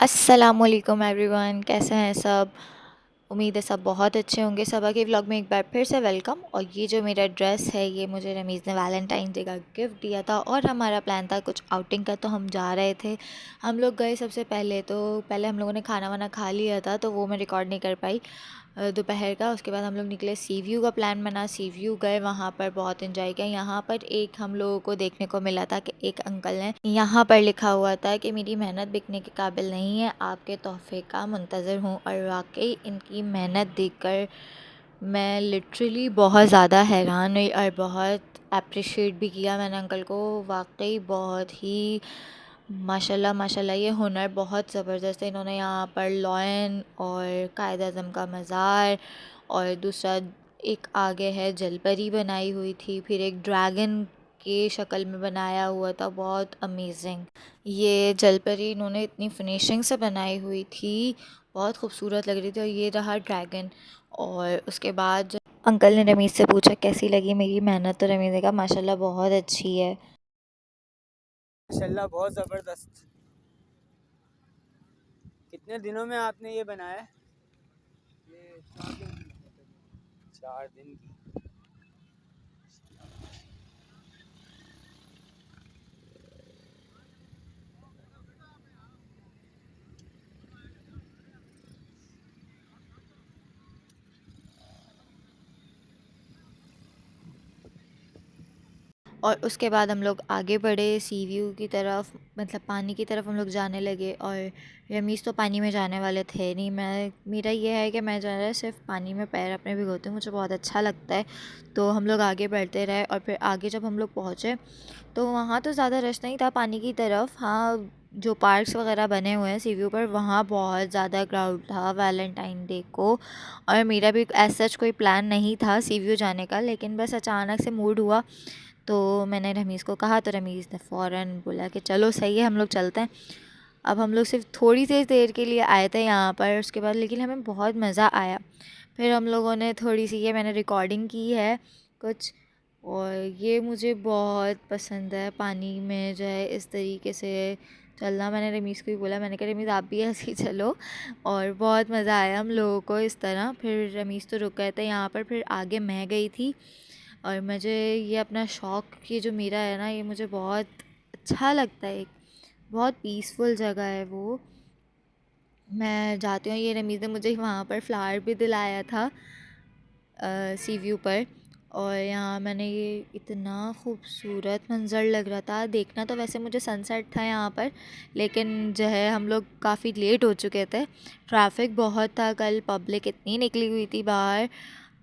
अस्सलामुअलैकुम एवरीवन, कैसे हैं सब। उम्मीद है सब बहुत अच्छे होंगे। सबा के व्लॉग में एक बार फिर से वेलकम। और ये जो मेरा ड्रेस है ये मुझे रमीज़ ने वैलेंटाइन डे का गिफ्ट दिया था और हमारा प्लान था कुछ आउटिंग का, तो हम जा रहे थे। हम लोग गए सबसे पहले तो पहले हम लोगों ने खाना वाना खा लिया था, तो वो मैं रिकॉर्ड नहीं कर पाई दोपहर का। उसके बाद हम लोग निकले, सी व्यू का प्लान बना, सी व्यू गए, वहाँ पर बहुत इन्जॉय किया। यहाँ पर एक हम लोगों को देखने को मिला था कि एक अंकल ने यहाँ पर लिखा हुआ था कि मेरी मेहनत बिकने के काबिल नहीं है, आपके तोहफे का मुंतज़र हूँ। और वाकई इनकी मेहनत देखकर मैं लिटरली बहुत ज़्यादा हैरान हुई और बहुत अप्रिशिएट भी किया मैंने अंकल को। वाकई बहुत ही माशाल्लाह माशाल्लाह, ये हुनर बहुत ज़बरदस्त है। इन्होंने यहाँ पर लॉयन और कायद अज़म का मज़ार, और दूसरा एक आगे है जलपरी बनाई हुई थी, फिर एक ड्रैगन के शक्ल में बनाया हुआ था, बहुत अमेजिंग। ये जलपरी इन्होंने इतनी फिनिशिंग से बनाई हुई थी, बहुत खूबसूरत लग रही थी। और ये रहा ड्रैगन। और उसके बाद अंकल ने रमीज़ से पूछा कैसी लगी मेरी मेहनत, तो रमीज़ ने कहा माशाल्लाह बहुत अच्छी है। माशाल्लाह बहुत ज़बरदस्त। कितने दिनों में आपने ये बनाया है? ये 4 दिन की। 4 दिन की। और उसके बाद हम लोग आगे बढ़े सी व्यू की तरफ, मतलब पानी की तरफ हम लोग जाने लगे। और रमीज़ तो पानी में जाने वाले थे नहीं। मैं मेरा ये है कि मैं जो है सिर्फ पानी में पैर अपने भिगोती हूँ, मुझे बहुत अच्छा लगता है। तो हम लोग आगे बढ़ते रहे और फिर आगे जब हम लोग पहुँचे तो वहाँ तो ज़्यादा रश नहीं था पानी की तरफ। हाँ, जो पार्क्स वगैरह बने हुए हैं सी व्यू पर, वहाँ बहुत ज़्यादा क्राउड था वैलेंटाइन डे को। और मेरा भी एज सच कोई प्लान नहीं था सी व्यू जाने का, लेकिन बस अचानक से मूड हुआ तो मैंने रमीज़ को कहा, तो रमीज़ ने फ़ौरन बोला कि चलो सही है हम लोग चलते हैं। अब हम लोग सिर्फ थोड़ी सी देर के लिए आए थे यहाँ पर, उसके बाद लेकिन हमें बहुत मज़ा आया। फिर हम लोगों ने थोड़ी सी, ये मैंने रिकॉर्डिंग की है कुछ, और ये मुझे बहुत पसंद है पानी में जो है इस तरीके से चलना। मैंने रमीज़ को भी बोला, मैंने कहा रमीज़ आप भी ऐसे ही चलो। और बहुत मज़ा आया हम लोगों को इस तरह। फिर रमीज़ तो रुक गए थे यहाँ पर, फिर आगे मैं गई थी। और मुझे ये अपना शौक़, ये जो मेरा है ना, ये मुझे बहुत अच्छा लगता है। एक बहुत पीसफुल जगह है वो, मैं जाती हूँ। ये रमीज़ ने मुझे वहाँ पर फ्लावर भी दिलाया था सी व्यू पर। और यहाँ मैंने ये इतना खूबसूरत मंज़र लग रहा था देखना। तो वैसे मुझे सनसेट था यहाँ पर, लेकिन जो है हम लोग काफ़ी लेट हो चुके थे, ट्रैफिक बहुत था, कल पब्लिक इतनी निकली हुई थी बाहर,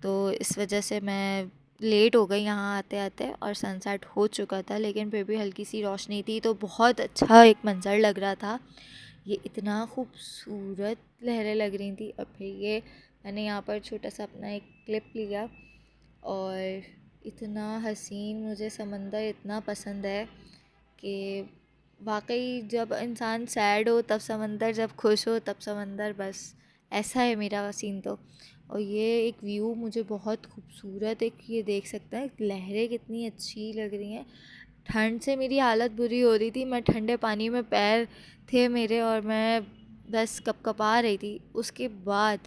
तो इस वजह से मैं लेट हो गई यहाँ आते आते। और सनसेट हो चुका था, लेकिन फिर भी हल्की सी रोशनी थी, तो बहुत अच्छा एक मंज़र लग रहा था। ये इतना खूबसूरत लहरें लग रही थी। और फिर ये मैंने यहाँ पर छोटा सा अपना एक क्लिप लिया। और इतना हसीन, मुझे समंदर इतना पसंद है कि वाकई जब इंसान सैड हो तब समंदर, जब खुश हो तब समंदर, बस ऐसा है मेरा सीन तो। और ये एक व्यू मुझे बहुत खूबसूरत, एक ये देख सकते हैं लहरें कितनी अच्छी लग रही हैं। ठंड से मेरी हालत बुरी हो रही थी, मैं ठंडे पानी में पैर थे मेरे और मैं बस कपकपा रही थी। उसके बाद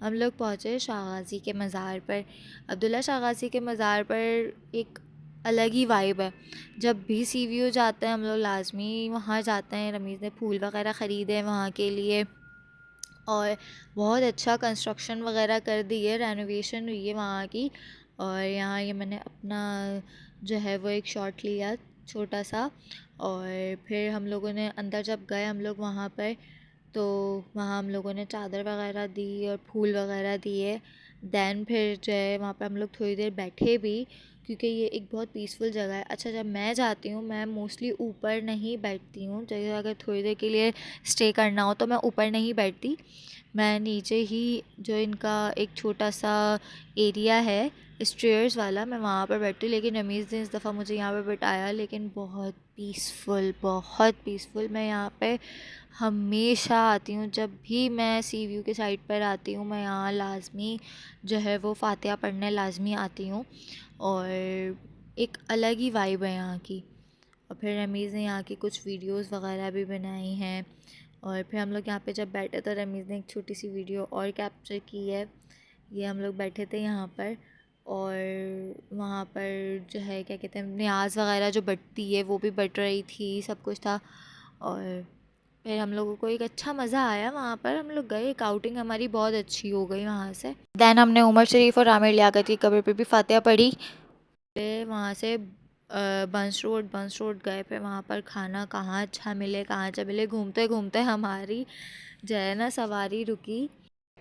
हम लोग पहुँचे शाह गाज़ी के मज़ार पर। अब्दुल्ला शाह गाज़ी के मज़ार पर एक अलग ही वाइब है। जब भी सी व्यू जाते हैं हम लोग लाजमी वहाँ जाते हैं। रमीज़ ने फूल वगैरह ख़रीदे हैं वहाँ के लिए, और बहुत अच्छा कंस्ट्रक्शन वगैरह कर दी है, रेनोवेशन हुई है वहाँ की। और यहाँ ये मैंने अपना जो है वो एक शॉट लिया छोटा सा। और फिर हम लोगों ने अंदर जब गए हम लोग वहाँ पर, तो वहाँ हम लोगों ने चादर वगैरह दी और फूल वगैरह दिए। दैन फिर जो है वहाँ पे हम लोग थोड़ी देर बैठे भी, क्योंकि ये एक बहुत पीसफुल जगह है। अच्छा, जब मैं जाती हूँ मैं मोस्टली ऊपर नहीं बैठती हूँ, जैसे अगर थोड़ी देर के लिए स्टे करना हो तो मैं ऊपर नहीं बैठती, मैं नीचे ही जो इनका एक छोटा सा एरिया है स्टेयर्स वाला, मैं वहाँ पर बैठती हूँ। लेकिन रमीज़ ने इस दफ़ा मुझे यहाँ पर बिठाया, लेकिन बहुत पीसफुल, बहुत पीसफुल। मैं यहाँ पे हमेशा आती हूँ, जब भी मैं सी व्यू के साइड पर आती हूँ मैं यहाँ लाज़मी जो है वो फ़ातिहा पढ़ने लाज़मी आती हूँ। और एक अलग ही वाइब है यहाँ की। और फिर रमीज़ ने यहाँ की कुछ वीडियोस वगैरह भी बनाई हैं। और फिर हम लोग यहाँ पे जब बैठे तो रमीज़ ने एक छोटी सी वीडियो और कैप्चर की है। ये हम लोग बैठे थे यहाँ पर, और वहाँ पर जो है क्या कहते हैं, न्याज़ वगैरह जो बटती है वो भी बट रही थी, सब कुछ था। और फिर हम लोगों को एक अच्छा मज़ा आया वहाँ पर। हम लोग गए, एक आउटिंग हमारी बहुत अच्छी हो गई वहाँ से। दैन हमने उमर शरीफ और आमिर लियाकत की कब्र पे भी फातिहा पढ़ी। फिर वहाँ से बंस रोड गए। फिर वहाँ पर खाना कहाँ अच्छा मिले कहाँ अच्छा मिले, घूमते घूमते हमारी जो है ना सवारी रुकी।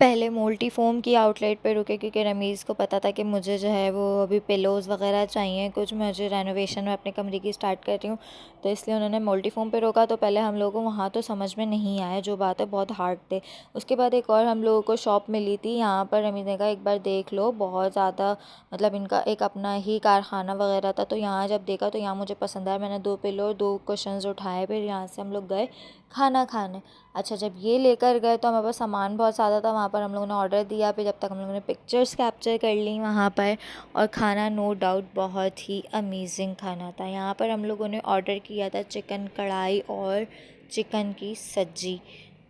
पहले मोल्टी फ़ोम की आउटलेट पे रुके, क्योंकि रमीज़ को पता था कि मुझे जो है वो अभी पिलोज़ वगैरह चाहिए कुछ, मुझे रेनोवेशन में अपने कमरे की स्टार्ट कर रही हूँ, तो इसलिए उन्होंने मोल्टी फ़ोम पे रोका। तो पहले हम लोगों को वहाँ तो समझ में नहीं आया, जो बात है बहुत हार्ड थे। उसके बाद एक और हम लोगों को शॉप मिली थी यहाँ पर। रमीज़ ने कहा एक बार देख लो, बहुत ज़्यादा मतलब इनका एक अपना ही कारखाना वगैरह था। तो यहाँ जब देखा तो यहाँ मुझे पसंद आया, मैंने 2 पिलो और 2 कुशन्स उठाए। फिर यहाँ से हम लोग गए खाना खाने। अच्छा, जब ये लेकर गए तो हमारे पास सामान बहुत ज़्यादा था। वहाँ पर हम लोगों ने ऑर्डर दिया, फिर जब तक हम लोगों ने पिक्चर्स कैप्चर कर ली वहाँ पर। और खाना नो डाउट बहुत ही अमेजिंग खाना था। यहाँ पर हम लोगों ने ऑर्डर किया था चिकन कढ़ाई और चिकन की सब्जी,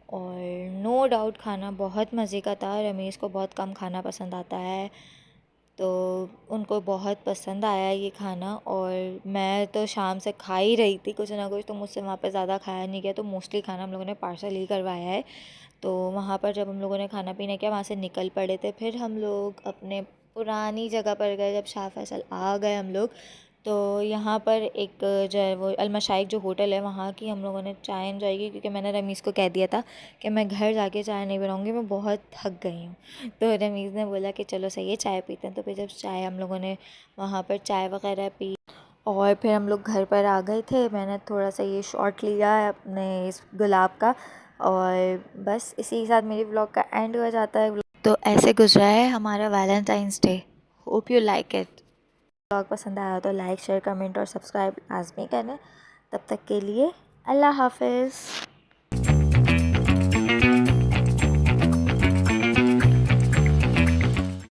और नो डाउट खाना बहुत मज़े का था। रमेश को बहुत कम खाना पसंद आता है, तो उनको बहुत पसंद आया ये खाना। और मैं तो शाम से खा ही रही थी कुछ ना कुछ, तो मुझसे वहाँ पे ज़्यादा खाया नहीं गया। तो मोस्टली खाना हम लोगों ने पार्सल ही करवाया है। तो वहाँ पर जब हम लोगों ने खाना पीना किया, वहाँ से निकल पड़े थे। फिर हम लोग अपने पुरानी जगह पर गए। जब शाह फैसल आ गए हम लोग, तो यहाँ पर एक जो है वो अलमशाइक जो होटल है वहाँ की हम लोगों ने चाय एंजॉय की, क्योंकि मैंने रमीज़ को कह दिया था कि मैं घर जाके चाय नहीं बनाऊँगी, मैं बहुत थक गई हूँ। तो रमीज़ ने बोला कि चलो सही है चाय पीते हैं। तो फिर जब चाय हम लोगों ने वहाँ पर चाय वगैरह पी, और फिर हम लोग घर पर आ गए थे। मैंने थोड़ा सा ये शॉट लिया है अपने इस गुलाब का, और बस इसी के साथ मेरी व्लॉग का एंड हो जाता है। तो ऐसे गुजरा है हमारा Valentine's day. Hope you like it. Vlog पसंद आया तो लाइक शेयर कमेंट और सब्सक्राइब लाजमी करना। तब तक के लिए अल्लाह हाफिज़।